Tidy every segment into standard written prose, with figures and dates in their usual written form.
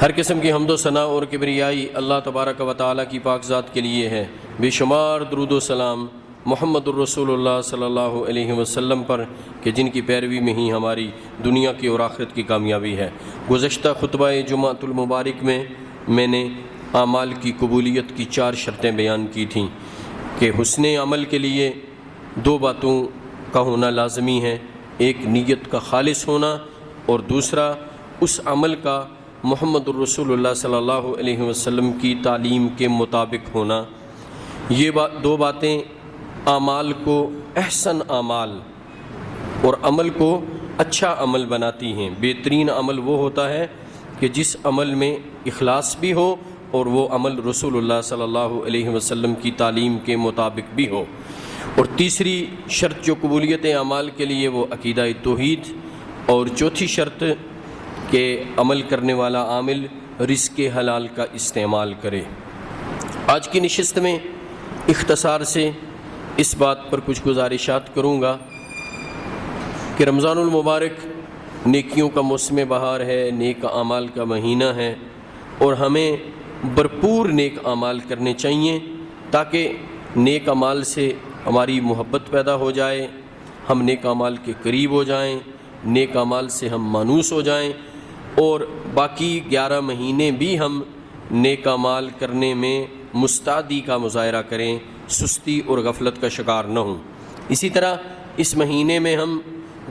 ہر قسم کی حمد و ثنا اور کبریائی اللہ تبارک و تعالیٰ کی پاک ذات کے لیے ہے۔ بے شمار درود و سلام محمد الرسول اللہ صلی اللہ علیہ وسلم پر کہ جن کی پیروی میں ہی ہماری دنیا کی اور آخرت کی کامیابی ہے۔ گزشتہ خطبہ جمعۃ المبارک میں نے اعمال کی قبولیت کی 4 شرطیں بیان کی تھیں کہ حسن عمل کے لیے 2 باتوں کا ہونا لازمی ہے، ایک نیت کا خالص ہونا اور دوسرا اس عمل کا محمد الرسول اللہ صلی اللہ علیہ وسلم کی تعلیم کے مطابق ہونا۔ یہ 2 باتیں اعمال کو احسن اعمال اور عمل کو اچھا عمل بناتی ہیں۔ بہترین عمل وہ ہوتا ہے کہ جس عمل میں اخلاص بھی ہو اور وہ عمل رسول اللہ صلی اللہ علیہ وسلم کی تعلیم کے مطابق بھی ہو۔ اور تیسری شرط جو قبولیت اعمال کے لیے وہ عقیدہ توحید، اور چوتھی شرط کہ عمل کرنے والا عامل رزق حلال کا استعمال کرے۔ آج کی نشست میں اختصار سے اس بات پر کچھ گزارشات کروں گا کہ رمضان المبارک نیکیوں کا موسم بہار ہے، نیک اعمال کا مہینہ ہے، اور ہمیں بھرپور نیک اعمال کرنے چاہیے تاکہ نیک اعمال سے ہماری محبت پیدا ہو جائے، ہم نیک اعمال کے قریب ہو جائیں، نیک اعمال سے ہم مانوس ہو جائیں، اور باقی 11 مہینے بھی ہم نیک اعمال کرنے میں مستعدی کا مظاہرہ کریں، سستی اور غفلت کا شکار نہ ہوں۔ اسی طرح اس مہینے میں ہم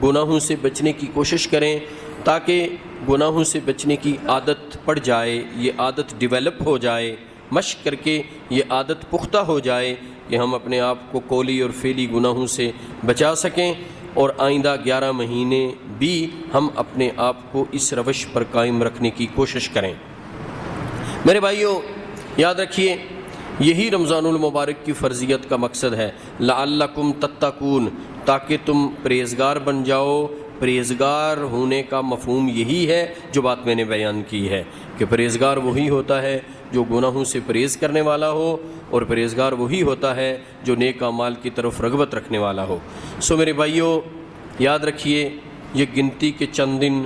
گناہوں سے بچنے کی کوشش کریں تاکہ گناہوں سے بچنے کی عادت پڑ جائے، یہ عادت ڈیولپ ہو جائے، مشق کر کے یہ عادت پختہ ہو جائے کہ ہم اپنے آپ کو قولی اور فعلی گناہوں سے بچا سکیں، اور آئندہ 11 مہینے بھی ہم اپنے آپ کو اس روش پر قائم رکھنے کی کوشش کریں۔ میرے بھائیوں، یاد رکھیے یہی رمضان المبارک کی فرضیت کا مقصد ہے، لعلکم تتقون، تاکہ تم پرہیزگار بن جاؤ۔ پرہیزگار ہونے کا مفہوم یہی ہے جو بات میں نے بیان کی ہے کہ پرہیزگار وہی ہوتا ہے جو گناہوں سے پرہیز کرنے والا ہو، اور پرہیزگار وہی ہوتا ہے جو نیک اعمال کی طرف رغبت رکھنے والا ہو۔ سو میرے بھائیوں، یاد رکھیے یہ گنتی کے چند دن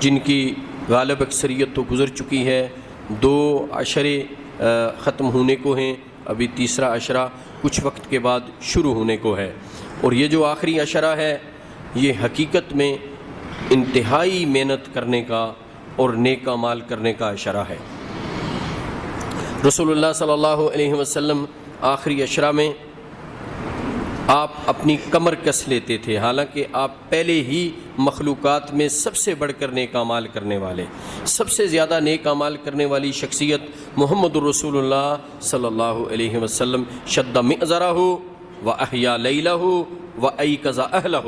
جن کی غالب اکثریت تو گزر چکی ہے، 2 عشرے ختم ہونے کو ہیں، ابھی تیسرا عشرہ کچھ وقت کے بعد شروع ہونے کو ہے، اور یہ جو آخری عشرہ ہے یہ حقیقت میں انتہائی محنت کرنے کا اور نیک اعمال کرنے کا عشرہ ہے۔ رسول اللہ صلی اللہ علیہ وسلم آخری عشرہ میں آپ اپنی کمر کس لیتے تھے، حالانکہ آپ پہلے ہی مخلوقات میں سب سے بڑھ کر نیک اعمال کرنے والے، سب سے زیادہ نیک اعمال کرنے والی شخصیت محمد الرسول اللہ صلی اللہ علیہ وسلم شد مئزرہ وأحیا لیلہ وأیقظ اہلہ۔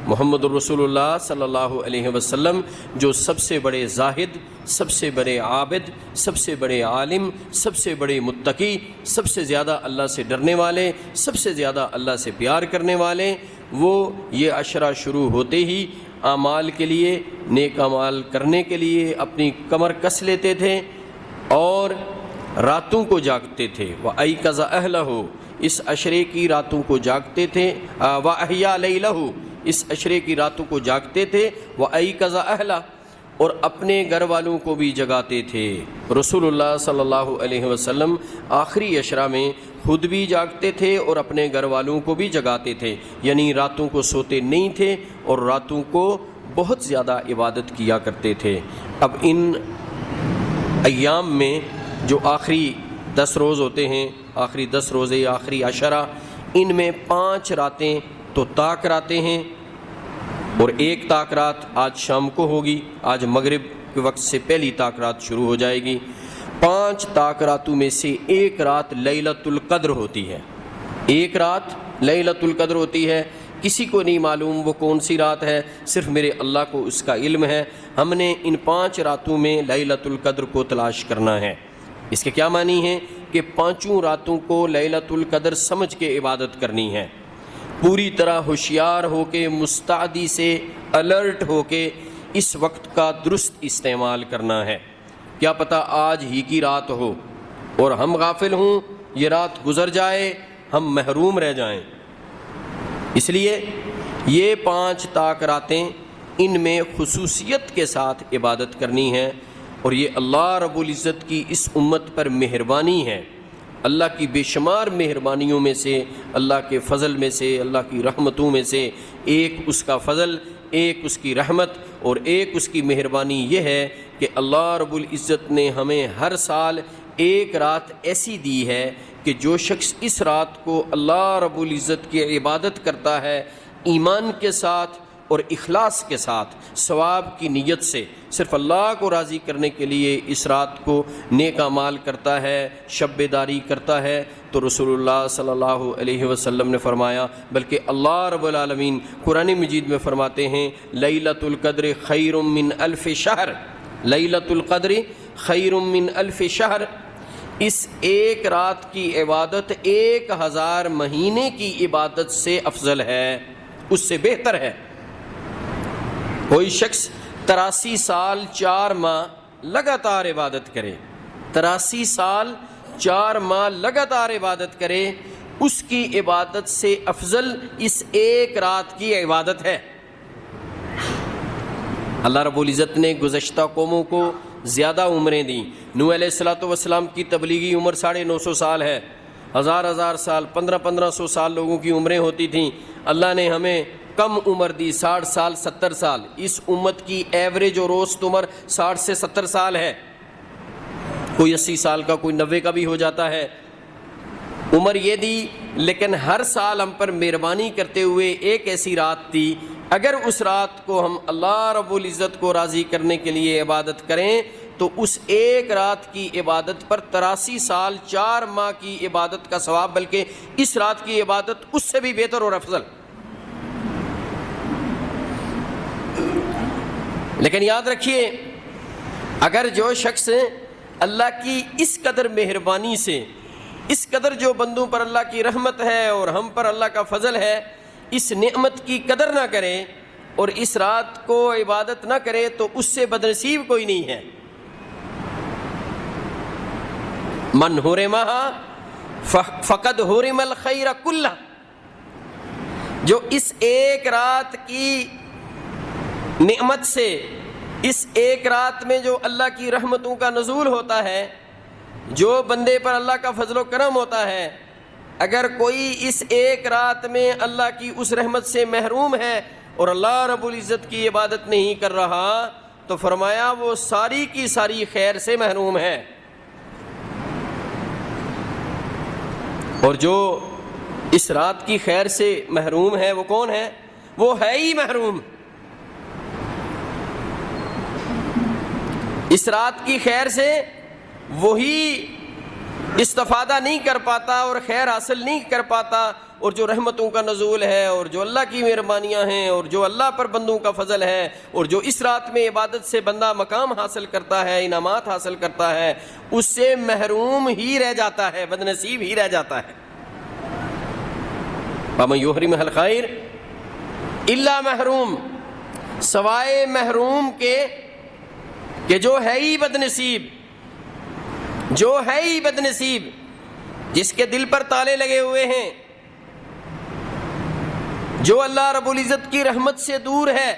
محمد الرسول اللہ صلی اللہ علیہ وسلم جو سب سے بڑے زاہد، سب سے بڑے عابد، سب سے بڑے عالم، سب سے بڑے متقی، سب سے زیادہ اللہ سے ڈرنے والے، سب سے زیادہ اللہ سے پیار کرنے والے، وہ یہ عشرہ شروع ہوتے ہی اعمال کے لیے، نیک اعمال کرنے کے لیے اپنی کمر کس لیتے تھے اور راتوں کو جاگتے تھے۔ وَأَيْقَظَ أَهْلَهُ، اس عشرے کی راتوں کو جاگتے تھے۔ وَأَحْيَا لَيْلَهُ، اس عشرے کی راتوں کو جاگتے تھے۔ وَأَيْقَظَ أَهْلَهُ، اور اپنے گھر والوں کو بھی جگاتے تھے۔ رسول اللہ صلی اللہ علیہ وسلم آخری عشرہ میں خود بھی جاگتے تھے اور اپنے گھر والوں کو بھی جگاتے تھے، یعنی راتوں کو سوتے نہیں تھے اور راتوں کو بہت زیادہ عبادت کیا کرتے تھے۔ اب ان ایام میں جو آخری 10 روز ہوتے ہیں، آخری 10 روزے، آخری عشرہ، ان میں 5 راتیں تو طاق راتیں ہیں، اور 1 طاق رات آج شام کو ہوگی، آج مغرب کے وقت سے پہلی طاق رات شروع ہو جائے گی۔ 5 طاق راتوں میں سے 1 رات لیلۃ القدر ہوتی ہے، 1 رات لیلۃ القدر ہوتی ہے۔ کسی کو نہیں معلوم وہ کون سی رات ہے، صرف میرے اللہ کو اس کا علم ہے۔ ہم نے ان 5 راتوں میں لیلۃ القدر کو تلاش کرنا ہے۔ اس کے کیا معنی ہے کہ 5 راتوں کو لیلۃ القدر سمجھ کے عبادت کرنی ہے، پوری طرح ہوشیار ہو کے، مستعدی سے الرٹ ہو کے اس وقت کا درست استعمال کرنا ہے۔ کیا پتہ آج ہی کی رات ہو اور ہم غافل ہوں، یہ رات گزر جائے، ہم محروم رہ جائیں۔ اس لیے یہ 5 طاق راتیں ان میں خصوصیت کے ساتھ عبادت کرنی ہے، اور یہ اللہ رب العزت کی اس امت پر مہربانی ہے، اللہ کی بے شمار مہربانیوں میں سے، اللہ کے فضل میں سے، اللہ کی رحمتوں میں سے ایک اس کا فضل، ایک اس کی رحمت اور ایک اس کی مہربانی یہ ہے کہ اللہ رب العزت نے ہمیں ہر سال ایک رات ایسی دی ہے کہ جو شخص اس رات کو اللہ رب العزت کی عبادت کرتا ہے ایمان کے ساتھ اور اخلاص کے ساتھ، ثواب کی نیت سے، صرف اللہ کو راضی کرنے کے لیے اس رات کو نیک اعمال کرتا ہے، شب بیداری کرتا ہے، تو رسول اللہ صلی اللہ علیہ وسلم نے فرمایا، بلکہ اللہ رب العالمین قرآن مجید میں فرماتے ہیں لیلۃ القدر خیر من الف شہر، لیلۃ القدر خیر من الف شہر، اس ایک رات کی عبادت 1000 مہینے کی عبادت سے افضل ہے، اس سے بہتر ہے۔ کوئی شخص 83 سال 4 ماہ لگاتار عبادت کرے، 83 سال 4 ماہ لگاتار عبادت کرے، اس کی عبادت سے افضل اس ایک رات کی عبادت ہے۔ اللہ رب العزت نے گزشتہ قوموں کو زیادہ عمریں دیں۔ نوح علیہ السلام کی تبلیغی عمر 950 سال ہے، ہزار سال، 1500 سال لوگوں کی عمریں ہوتی تھیں۔ اللہ نے ہمیں کم عمر دی، 60 سال 70 سال، اس امت کی ایوریج اور اوسط عمر 60 سے 70 سال ہے، کوئی 80 سال کا، کوئی 90 کا بھی ہو جاتا ہے، عمر یہ دی۔ لیکن ہر سال ہم پر مہربانی کرتے ہوئے ایک ایسی رات دی، اگر اس رات کو ہم اللہ رب العزت کو راضی کرنے کے لیے عبادت کریں تو اس ایک رات کی عبادت پر 83 سال 4 ماہ کی عبادت کا ثواب، بلکہ اس رات کی عبادت اس سے بھی بہتر اور افضل۔ لیکن یاد رکھیے، اگر جو شخص اللہ کی اس قدر مہربانی سے، اس قدر جو بندوں پر اللہ کی رحمت ہے اور ہم پر اللہ کا فضل ہے، اس نعمت کی قدر نہ کرے اور اس رات کو عبادت نہ کرے تو اس سے بدنصیب کوئی نہیں ہے۔ من حرمہا فقد حرم الخیر کلہ، جو اس ایک رات کی نعمت سے، اس ایک رات میں جو اللہ کی رحمتوں کا نزول ہوتا ہے، جو بندے پر اللہ کا فضل و کرم ہوتا ہے، اگر کوئی اس ایک رات میں اللہ کی اس رحمت سے محروم ہے اور اللہ رب العزت کی عبادت نہیں کر رہا تو فرمایا وہ ساری کی ساری خیر سے محروم ہے۔ اور جو اس رات کی خیر سے محروم ہے وہ کون ہے؟ وہ ہے ہی محروم۔ اس رات کی خیر سے وہی استفادہ نہیں کر پاتا اور خیر حاصل نہیں کر پاتا، اور جو رحمتوں کا نزول ہے اور جو اللہ کی مہربانیاں ہیں اور جو اللہ پر بندوں کا فضل ہے اور جو اس رات میں عبادت سے بندہ مقام حاصل کرتا ہے، انعامات حاصل کرتا ہے، اس سے محروم ہی رہ جاتا ہے، بدنصیب ہی رہ جاتا ہے۔ وَمَن يُحْرِمْهَا الْخَيْرَ إِلَّا محروم، سوائے محروم کے کہ جو ہے ہی بدنصیب، جو ہے ہی بدنصیب، جس کے دل پر تالے لگے ہوئے ہیں، جو اللہ رب العزت کی رحمت سے دور ہے،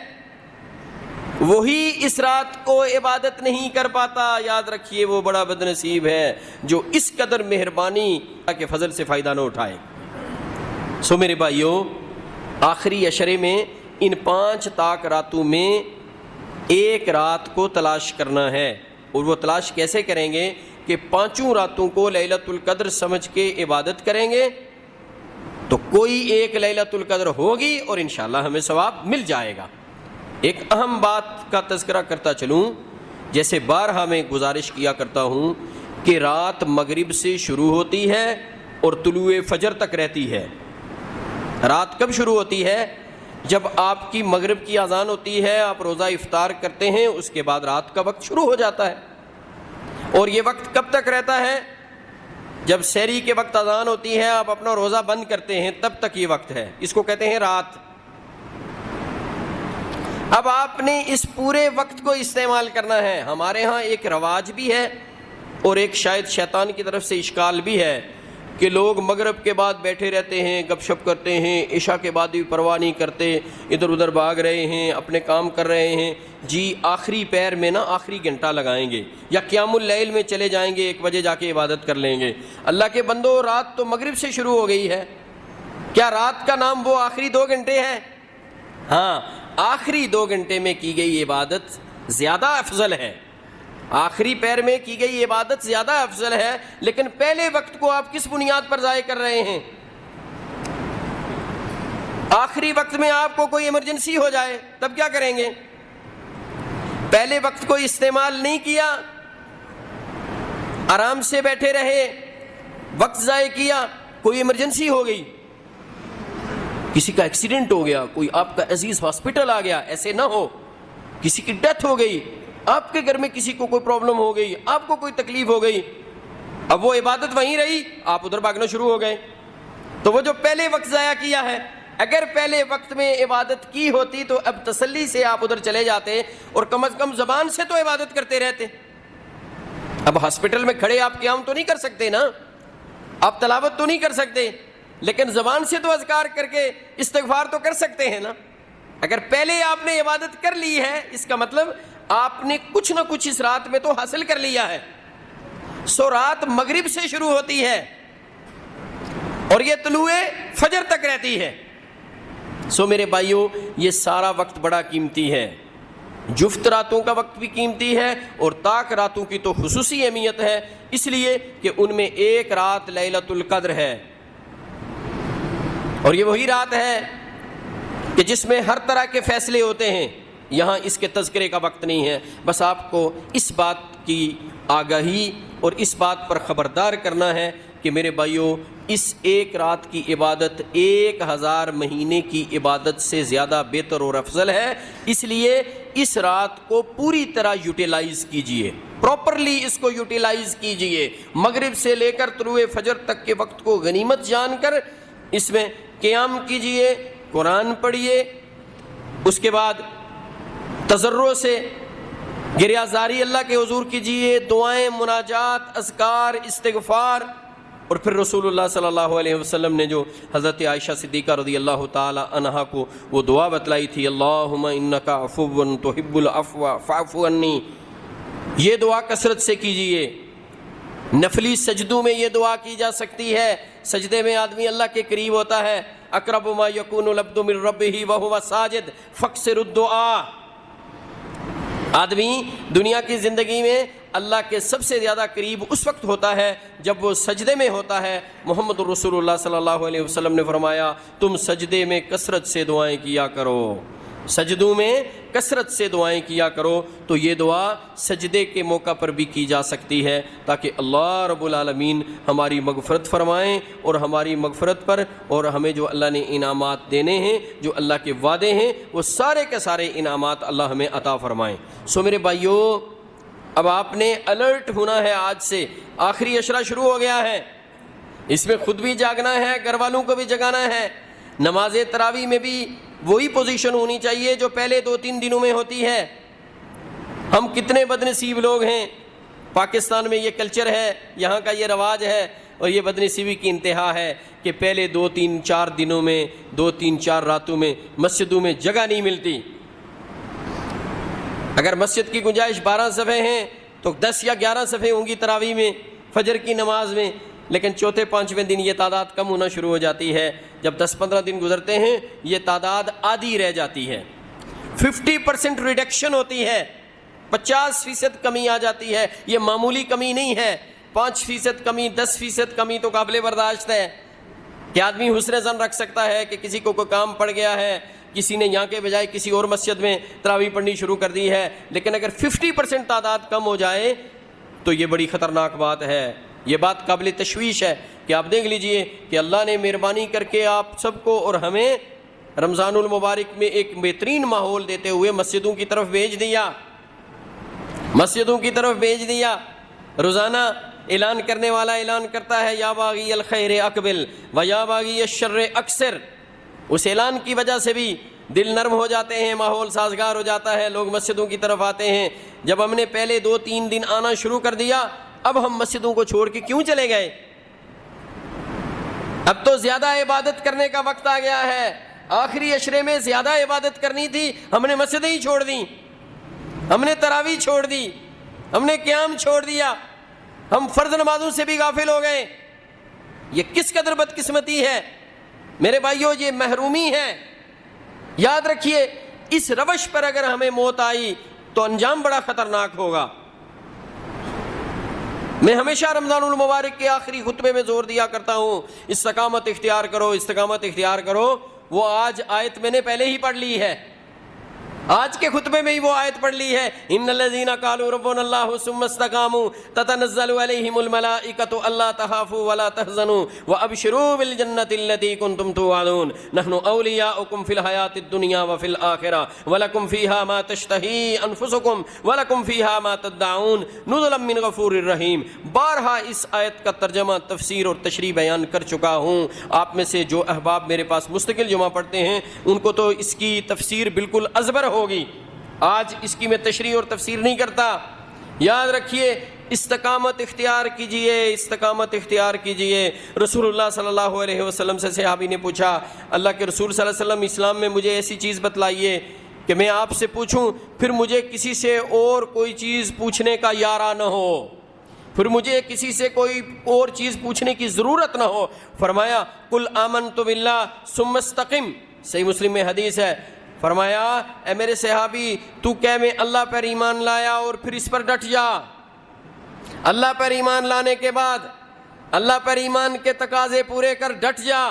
وہی اس رات کو عبادت نہیں کر پاتا۔ یاد رکھیے وہ بڑا بدنصیب ہے جو اس قدر مہربانی کے فضل سے فائدہ نہ اٹھائے۔ سو میرے بھائیوں، آخری عشرے میں ان 5 طاق راتوں میں ایک رات کو تلاش کرنا ہے، اور وہ تلاش کیسے کریں گے کہ 5 راتوں کو لیلۃ القدر سمجھ کے عبادت کریں گے تو کوئی ایک لیلۃ القدر ہوگی اور انشاءاللہ ہمیں ثواب مل جائے گا۔ ایک اہم بات کا تذکرہ کرتا چلوں، جیسے بارہا میں گزارش کیا کرتا ہوں کہ رات مغرب سے شروع ہوتی ہے اور طلوع فجر تک رہتی ہے۔ رات کب شروع ہوتی ہے؟ جب آپ کی مغرب کی اذان ہوتی ہے، آپ روزہ افطار کرتے ہیں، اس کے بعد رات کا وقت شروع ہو جاتا ہے، اور یہ وقت کب تک رہتا ہے؟ جب سحری کے وقت اذان ہوتی ہے، آپ اپنا روزہ بند کرتے ہیں، تب تک یہ وقت ہے، اس کو کہتے ہیں رات۔ اب آپ نے اس پورے وقت کو استعمال کرنا ہے۔ ہمارے ہاں ایک رواج بھی ہے اور ایک شاید شیطان کی طرف سے اشکال بھی ہے کہ لوگ مغرب کے بعد بیٹھے رہتے ہیں، گپ شپ کرتے ہیں، عشاء کے بعد بھی پرواہ نہیں کرتے، ادھر ادھر بھاگ رہے ہیں، اپنے کام کر رہے ہیں، جی آخری پیر میں نا آخری گھنٹہ لگائیں گے یا قیام اللیل میں چلے جائیں گے، 1 بجے جا کے عبادت کر لیں گے۔ اللہ کے بندو، رات تو مغرب سے شروع ہو گئی ہے، کیا رات کا نام وہ آخری 2 گھنٹے ہیں؟ ہاں، آخری 2 گھنٹے میں کی گئی عبادت زیادہ افضل ہے، آخری پیر میں کی گئی عبادت زیادہ افضل ہے، لیکن پہلے وقت کو آپ کس بنیاد پر ضائع کر رہے ہیں؟ آخری وقت میں آپ کو کوئی ایمرجنسی ہو جائے تب کیا کریں گے؟ پہلے وقت کو استعمال نہیں کیا، آرام سے بیٹھے رہے، وقت ضائع کیا، کوئی ایمرجنسی ہو گئی، کسی کا ایکسیڈنٹ ہو گیا، کوئی آپ کا عزیز ہاسپٹل آ گیا، ایسے نہ ہو، کسی کی ڈیتھ ہو گئی، آپ کے گھر میں کسی کو کوئی پرابلم ہو گئی، آپ کو کوئی تکلیف ہو گئی، اب وہ عبادت وہیں رہی، آپ ادھر بھاگنا شروع ہو گئے، تو وہ جو پہلے وقت ضائع کیا ہے، اگر پہلے وقت میں عبادت کی ہوتی تو اب تسلی سے آپ ادھر چلے جاتے اور کم از کم زبان سے تو عبادت کرتے رہتے۔ اب ہاسپٹل میں کھڑے آپ قیام تو نہیں کر سکتے نا، آپ تلاوت تو نہیں کر سکتے، لیکن زبان سے تو اذکار کر کے استغفار تو کر سکتے ہیں نا۔ اگر پہلے آپ نے عبادت کر لی ہے، اس کا مطلب آپ نے کچھ نہ کچھ اس رات میں تو حاصل کر لیا ہے۔ سو رات مغرب سے شروع ہوتی ہے اور یہ طلوع فجر تک رہتی ہے۔ سو میرے بھائیوں، یہ سارا وقت بڑا قیمتی ہے، جفت راتوں کا وقت بھی قیمتی ہے اور طاق راتوں کی تو خصوصی اہمیت ہے، اس لیے کہ ان میں ایک رات لیلۃ القدر ہے، اور یہ وہی رات ہے کہ جس میں ہر طرح کے فیصلے ہوتے ہیں۔ یہاں اس کے تذکرے کا وقت نہیں ہے، بس آپ کو اس بات کی آگاہی اور اس بات پر خبردار کرنا ہے کہ میرے بھائیوں، اس ایک رات کی عبادت 1000 مہینے کی عبادت سے زیادہ بہتر اور افضل ہے، اس لیے اس رات کو پوری طرح یوٹیلائز کیجئے، پراپرلی اس کو یوٹیلائز کیجئے، مغرب سے لے کر طلوع فجر تک کے وقت کو غنیمت جان کر اس میں قیام کیجئے، قرآن پڑھیے، اس کے بعد تضرع سے گریہ زاری اللہ کے حضور کیجئے، دعائیں، مناجات، اذکار، استغفار، اور پھر رسول اللہ صلی اللہ علیہ وسلم نے جو حضرت عائشہ صدیقہ رضی اللہ تعالی عنہا کو وہ دعا بتلائی تھی، اللہم انک عفو تحب العفو فاعف عنی، یہ دعا کثرت سے کیجئے۔ نفلی سجدوں میں یہ دعا کی جا سکتی ہے، سجدے میں آدمی اللہ کے قریب ہوتا ہے، اقرب ما یکون العبد من ربہ وہو ساجد فاکثر الدعاء، آدمی دنیا کی زندگی میں اللہ کے سب سے زیادہ قریب اس وقت ہوتا ہے جب وہ سجدے میں ہوتا ہے۔ محمد رسول اللہ صلی اللہ علیہ وسلم نے فرمایا، تم سجدے میں کثرت سے دعائیں کیا کرو، سجدوں میں کثرت سے دعائیں کیا کرو، تو یہ دعا سجدے کے موقع پر بھی کی جا سکتی ہے تاکہ اللہ رب العالمین ہماری مغفرت فرمائیں، اور ہماری مغفرت پر اور ہمیں جو اللہ نے انعامات دینے ہیں، جو اللہ کے وعدے ہیں، وہ سارے کے سارے انعامات اللہ ہمیں عطا فرمائیں۔ سو میرے بھائیوں، اب آپ نے الرٹ ہونا ہے، آج سے آخری عشرہ شروع ہو گیا ہے، اس میں خود بھی جاگنا ہے، گھر والوں کو بھی جگانا ہے۔ نماز تراویح میں بھی وہی پوزیشن ہونی چاہیے جو پہلے 2-3 دنوں میں ہوتی ہے۔ ہم کتنے بد نصیب لوگ ہیں، پاکستان میں یہ کلچر ہے، یہاں کا یہ رواج ہے، اور یہ بد نصیبی کی انتہا ہے کہ پہلے 2-3-4 دنوں میں 2-3-4 راتوں میں مسجدوں میں جگہ نہیں ملتی۔ اگر مسجد کی گنجائش 12 صفحے ہیں تو 10 یا 11 صفحے ہوں گی تراویح میں، فجر کی نماز میں، لیکن چوتھے 5ویں دن یہ تعداد کم ہونا شروع ہو جاتی ہے۔ جب 10-15 دن گزرتے ہیں یہ تعداد آدھی رہ جاتی ہے، 50% ریڈکشن ہوتی ہے، 50% کمی آ جاتی ہے۔ یہ معمولی کمی نہیں ہے، 5% کمی، 10% کمی تو قابل برداشت ہے کہ آدمی حسن ظن رکھ سکتا ہے کہ کسی کو کوئی کام پڑ گیا ہے، کسی نے یہاں کے بجائے کسی اور مسجد میں تراویح پڑھنی شروع کر دی ہے، لیکن اگر 50% تعداد کم ہو جائے تو یہ بڑی خطرناک بات ہے، یہ بات قابل تشویش ہے کہ آپ دیکھ لیجئے کہ اللہ نے مہربانی کر کے آپ سب کو اور ہمیں رمضان المبارک میں ایک بہترین ماحول دیتے ہوئے مسجدوں کی طرف بھیج دیا، مسجدوں کی طرف بھیج دیا۔ روزانہ اعلان کرنے والا اعلان کرتا ہے، یا باغی الخیر اقبل و یا باغی الشر اکثر، اس اعلان کی وجہ سے بھی دل نرم ہو جاتے ہیں، ماحول سازگار ہو جاتا ہے، لوگ مسجدوں کی طرف آتے ہیں۔ جب ہم نے پہلے 2-3 دن آنا شروع کر دیا، اب ہم مسجدوں کو چھوڑ کے کیوں چلے گئے؟ اب تو زیادہ عبادت کرنے کا وقت آ گیا ہے. آخری عشرے میں زیادہ عبادت کرنی تھی, ہم نے مسجدیں ہی چھوڑ دیں, ہم نے تراویح چھوڑ دی, ہم نے قیام چھوڑ دیا, ہم فرض نمازوں سے بھی غافل ہو گئے. یہ کس قدر بدقسمتی ہے میرے بھائیو, یہ محرومی ہے. یاد رکھیے اس روش پر اگر ہمیں موت آئی تو انجام بڑا خطرناک ہوگا. میں ہمیشہ رمضان المبارک کے آخری خطبے میں زور دیا کرتا ہوں, استقامت اختیار کرو, استقامت اختیار کرو. وہ آج آیت میں نے پہلے ہی پڑھ لی ہے, آج کے خطبے میں ہی وہ آیت پڑھ لی ہے. ان الذین قالوا ربنا اللہ ثم استقاموا تتنزل علیہم الملائکۃ الا تخافوا ولا تحزنوا وابشروا بالجنۃ التي كنتم توعدون نحن اولیاؤکم فی الحیاۃ الدنیا وفی الآخرہ ولکم فیہا ما تشتہی انفسکم ولکم فیہا ما تدعون نزلا من غفور الرحیم. بارہا اس آیت کا ترجمہ, تفسیر اور تشریح بیان کر چکا ہوں. آپ میں سے جو احباب میرے پاس مستقل جمعہ پڑھتے ہیں ان کو تو اس کی تفسیر بالکل ازبر ہوگی. آج اس کی میں تشریح اور تفسیر نہیں کرتا. یاد رکھیے استقامت اختیار کیجئے, استقامت اختیار کیجئے. رسول اللہ صلی اللہ علیہ وسلم سے صحابی نے پوچھا, اللہ کے رسول صلی اللہ علیہ وسلم اسلام میں مجھے ایسی چیز بتلائیے کہ میں آپ سے پوچھوں پھر مجھے کسی سے اور کوئی چیز پوچھنے کا یارہ نہ ہو, پھر مجھے کسی سے کوئی اور چیز پوچھنے کی ضرورت نہ ہو. فرمایا قل آمنت باللہ ثم استقم, صحیح مسلم میں حدیث ہے. فرمایا اے میرے صحابی تو کہہ میں اللہ پر ایمان لایا اور پھر اس پر ڈٹ جا. اللہ پر ایمان لانے کے بعد اللہ پر ایمان کے تقاضے پورے کر ڈٹ جا.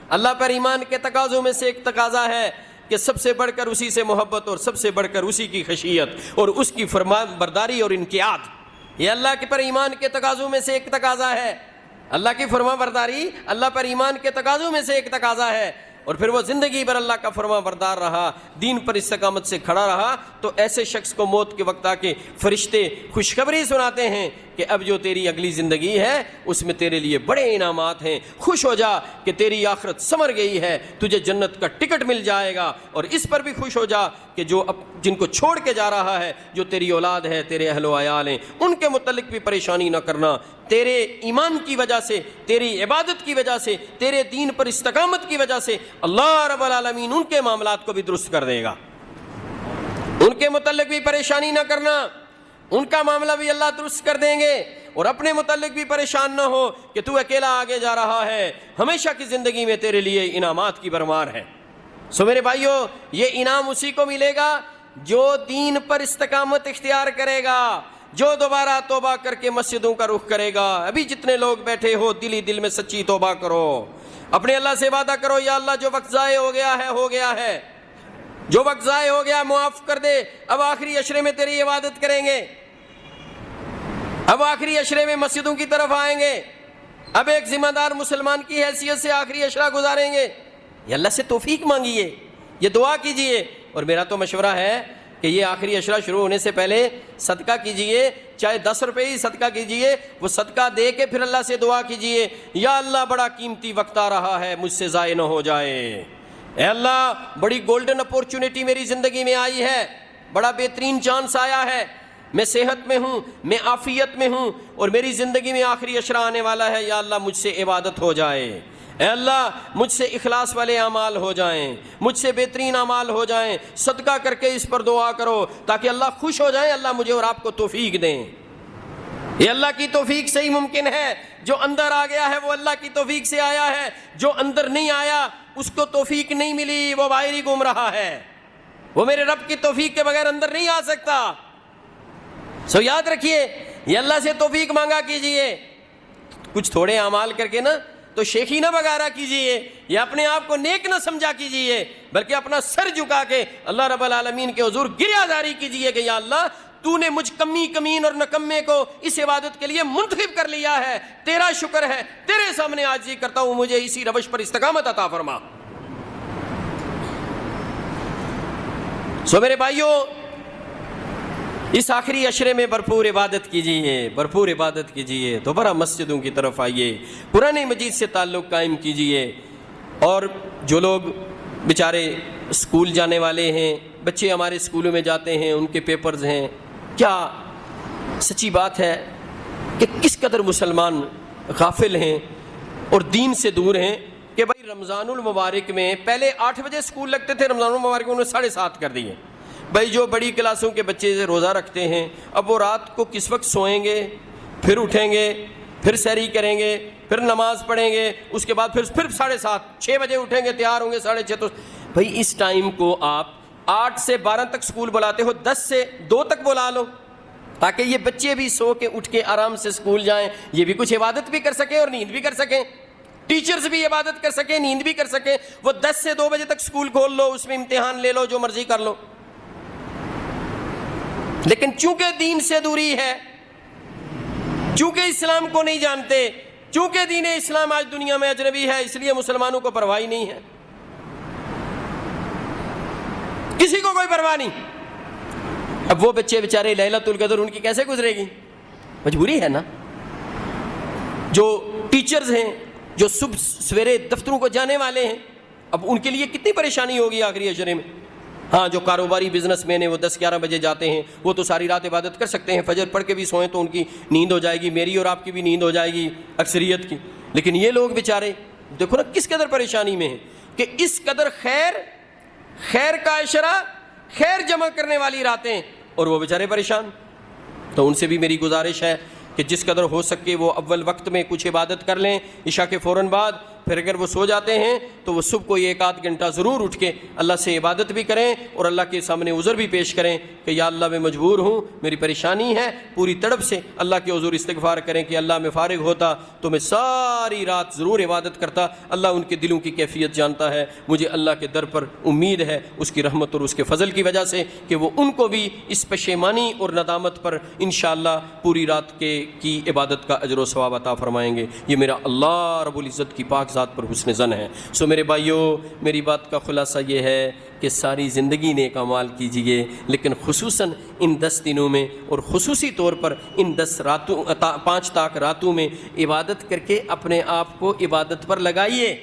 اللہ پر ایمان کے تقاضوں میں سے ایک تقاضا ہے کہ سب سے بڑھ کر اسی سے محبت اور سب سے بڑھ کر اسی کی خشیت اور اس کی فرمان برداری اور انقیاد. یہ اللہ کے پر ایمان کے تقاضوں میں سے ایک تقاضا ہے. اللہ کی فرما برداری اللہ پر ایمان کے تقاضوں میں سے ایک تقاضا ہے. اور پھر وہ زندگی بھر اللہ کا فرما بردار رہا, دین پر استقامت سے کھڑا رہا, تو ایسے شخص کو موت کے وقت آ کے فرشتے خوشخبری سناتے ہیں کہ اب جو تیری اگلی زندگی ہے اس میں تیرے لیے بڑے انعامات ہیں, خوش ہو جا کہ تیری آخرت سمر گئی ہے, تجھے جنت کا ٹکٹ مل جائے گا. اور اس پر بھی خوش ہو جا کہ جو جن کو چھوڑ کے جا رہا ہے, جو تیری اولاد ہے, تیرے اہل و عیال ہیں, ان کے متعلق بھی پریشانی نہ کرنا. تیرے ایمان کی وجہ سے, تیری عبادت کی وجہ سے, تیرے دین پر استقامت کی وجہ سے اللہ رب العالمین ان کے معاملات کو بھی درست کر دے گا. ان کے متعلق بھی پریشانی نہ کرنا, ان کا معاملہ بھی اللہ درست کر دیں گے. اور اپنے متعلق بھی پریشان نہ ہو کہ تو اکیلا آگے جا رہا ہے, ہمیشہ کی زندگی میں تیرے لیے انعامات کی بھرمار ہے. سو میرے بھائیو, یہ انعام اسی کو ملے گا جو دین پر استقامت اختیار کرے گا, جو دوبارہ توبہ کر کے مسجدوں کا رخ کرے گا. ابھی جتنے لوگ بیٹھے ہو دل ہی دل میں سچی توبہ کرو, اپنے اللہ سے وعدہ کرو یا اللہ جو وقت ضائع ہو گیا ہے, جو وقت ضائع ہو گیا معاف کر دے. اب آخری عشرے میں تیری عبادت کریں گے, اب آخری عشرے میں مسجدوں کی طرف آئیں گے, اب ایک ذمہ دار مسلمان کی حیثیت سے آخری عشرہ گزاریں گے. یہ اللہ سے توفیق مانگیے, یہ دعا کیجئے. اور میرا تو مشورہ ہے کہ یہ آخری عشرہ شروع ہونے سے پہلے صدقہ کیجئے, چاہے 10 روپے ہی صدقہ کیجئے, وہ صدقہ دے کے پھر اللہ سے دعا کیجئے, یا اللہ بڑا قیمتی وقت آ رہا ہے, مجھ سے ضائع نہ ہو جائے. اے اللہ بڑی گولڈن اپورچونٹی میری زندگی میں آئی ہے, بڑا بہترین چانس آیا ہے, میں صحت میں ہوں, میں عافیت میں ہوں, اور میری زندگی میں آخری عشرہ آنے والا ہے. یا اللہ مجھ سے عبادت ہو جائے, اے اللہ مجھ سے اخلاص والے اعمال ہو جائیں, مجھ سے بہترین اعمال ہو جائیں. صدقہ کر کے اس پر دعا کرو تاکہ اللہ خوش ہو جائے, اللہ مجھے اور آپ کو توفیق دیں. یہ اللہ کی توفیق سے ہی ممکن ہے. جو اندر آ گیا ہے وہ اللہ کی توفیق سے آیا ہے, جو اندر نہیں آیا اس کو توفیق نہیں ملی, وہ باہر ہی گھوم رہا ہے, وہ میرے رب کی توفیق کے بغیر اندر نہیں آ سکتا. سو یاد رکھیے, یہ اللہ سے توفیق مانگا کیجئے. کچھ تھوڑے اعمال کر کے نا تو شیخی نہ بغارہ کیجئے, یا اپنے آپ کو نیک نہ سمجھا کیجئے, بلکہ اپنا سر جھکا کے اللہ رب العالمین کے حضور گریہ زاری کیجئے کہ یا اللہ تو نے مجھ کمین اور نکمے کو اس عبادت کے لیے منتخب کر لیا ہے, تیرا شکر ہے, تیرے سامنے عاجزی کرتا ہوں, مجھے اسی روش پر استقامت عطا فرما. سو میرے بھائیوں, اس آخری عشرے میں بھرپور عبادت کیجیے, بھرپور عبادت کیجیے. دوبارہ مسجدوں کی طرف آئیے, قرآن مجید سے تعلق قائم کیجیے. اور جو لوگ بیچارے اسکول جانے والے ہیں, بچے ہمارے اسکولوں میں جاتے ہیں, ان کے پیپرز ہیں, کیا سچی بات ہے کہ کس قدر مسلمان غافل ہیں. اور دین سے دور ہیں کہ بھائی رمضان المبارک میں پہلے 8 بجے سکول لگتے تھے، رمضان المبارک میں انہوں نے 7:30 کر دیے۔ بھائی جو بڑی کلاسوں کے بچے روزہ رکھتے ہیں، اب وہ رات کو کس وقت سوئیں گے، پھر اٹھیں گے، پھر سحری کریں گے، پھر نماز پڑھیں گے، اس کے بعد پھر 7:30 6 بجے اٹھیں گے، تیار ہوں گے 6:30۔ تو بھائی اس ٹائم کو آپ 8 سے 12 تک سکول بلاتے ہو، 10 سے 2 تک بلا لو، تاکہ یہ بچے بھی سو کے اٹھ کے آرام سے سکول جائیں، یہ بھی کچھ عبادت بھی کر سکیں اور نیند بھی کر سکیں، ٹیچرز بھی عبادت کر سکیں، نیند بھی کر سکیں۔ وہ 10 سے 2 بجے تک سکول کھول لو، اس میں امتحان لے لو، جو مرضی کر لو۔ لیکن چونکہ دین سے دوری ہے، چونکہ اسلام کو نہیں جانتے، چونکہ دین اسلام آج دنیا میں اجنبی ہے، اس لیے مسلمانوں کو پرواہ نہیں ہے، کسی کو کوئی پرواہ نہیں۔ اب وہ بچے بیچارے لیلۃ القدر ان کی کیسے گزرے گی؟ مجبوری ہے نا۔ جو ٹیچرز ہیں، جو صبح سویرے دفتروں کو جانے والے ہیں، اب ان کے لیے کتنی پریشانی ہوگی آخری عشرے میں۔ ہاں جو کاروباری بزنس مین ہیں وہ 10-11 بجے جاتے ہیں، وہ تو ساری رات عبادت کر سکتے ہیں، فجر پڑھ کے بھی سوئیں تو ان کی نیند ہو جائے گی، میری اور آپ کی بھی نیند ہو جائے گی اکثریت کی۔ لیکن یہ لوگ بیچارے دیکھو نا کس قدر پریشانی میں ہیں، کہ اس قدر خیر کا عشرہ، خیر جمع کرنے والی راتیں، اور وہ بیچارے پریشان۔ تو ان سے بھی میری گزارش ہے کہ جس قدر ہو سکے وہ اول وقت میں کچھ عبادت کر لیں عشاء کے فوراً بعد، پھر اگر وہ سو جاتے ہیں تو وہ صبح کو 1-8 گھنٹہ ضرور اٹھ کے اللہ سے عبادت بھی کریں اور اللہ کے سامنے عذر بھی پیش کریں کہ یا اللہ میں مجبور ہوں، میری پریشانی ہے، پوری تڑپ سے اللہ کے حضور استغفار کریں کہ اللہ میں فارغ ہوتا تو میں ساری رات ضرور عبادت کرتا۔ اللہ ان کے دلوں کی کیفیت جانتا ہے، مجھے اللہ کے در پر امید ہے اس کی رحمت اور اس کے فضل کی وجہ سے کہ وہ ان کو بھی اس پشیمانی اور ندامت پر انشاءاللہ پوری رات کی عبادت کا اجر و ثواب عطا فرمائیں گے۔ یہ میرا اللہ رب العزت کی پاک ذات پر حسن ظن ہے۔ سو میرے بھائیوں، میری بات کا خلاصہ یہ ہے کہ ساری زندگی نیک اعمال کیجئے، لیکن خصوصاً ان 10 دنوں میں اور خصوصی طور پر ان 5 طاق راتوں میں عبادت کر کے اپنے آپ کو عبادت پر لگائیے،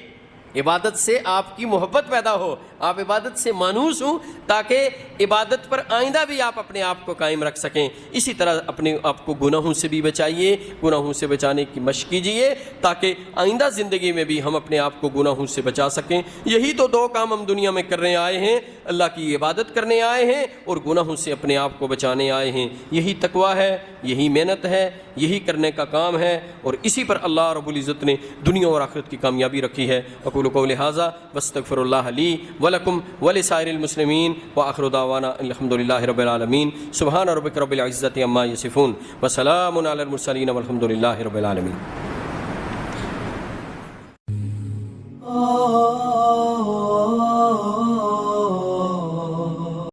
عبادت سے آپ کی محبت پیدا ہو، آپ عبادت سے مانوس ہوں، تاکہ عبادت پر آئندہ بھی آپ اپنے آپ کو قائم رکھ سکیں۔ اسی طرح اپنے آپ کو گناہوں سے بھی بچائیے، گناہوں سے بچانے کی مشق کیجیے تاکہ آئندہ زندگی میں بھی ہم اپنے آپ کو گناہوں سے بچا سکیں۔ یہی تو 2 کام ہم دنیا میں کرنے آئے ہیں، اللہ کی عبادت کرنے آئے ہیں اور گناہوں سے اپنے آپ کو بچانے آئے ہیں۔ یہی تقویٰ ہے، یہی محنت ہے، یہی کرنے کا کام ہے، اور اسی پر اللہ رب العزت نے دنیا اور آخرت کی کامیابی رکھی ہے۔ اقول قولی ھذا واستغفر اللہ لی ولکم ولسائر المسلمین وآخر دعوانا الحمد للہ رب العالمین۔ سبحان ربک رب العزت عما یصفون وسلام علی المرسلین والحمد للہ رب العالمین۔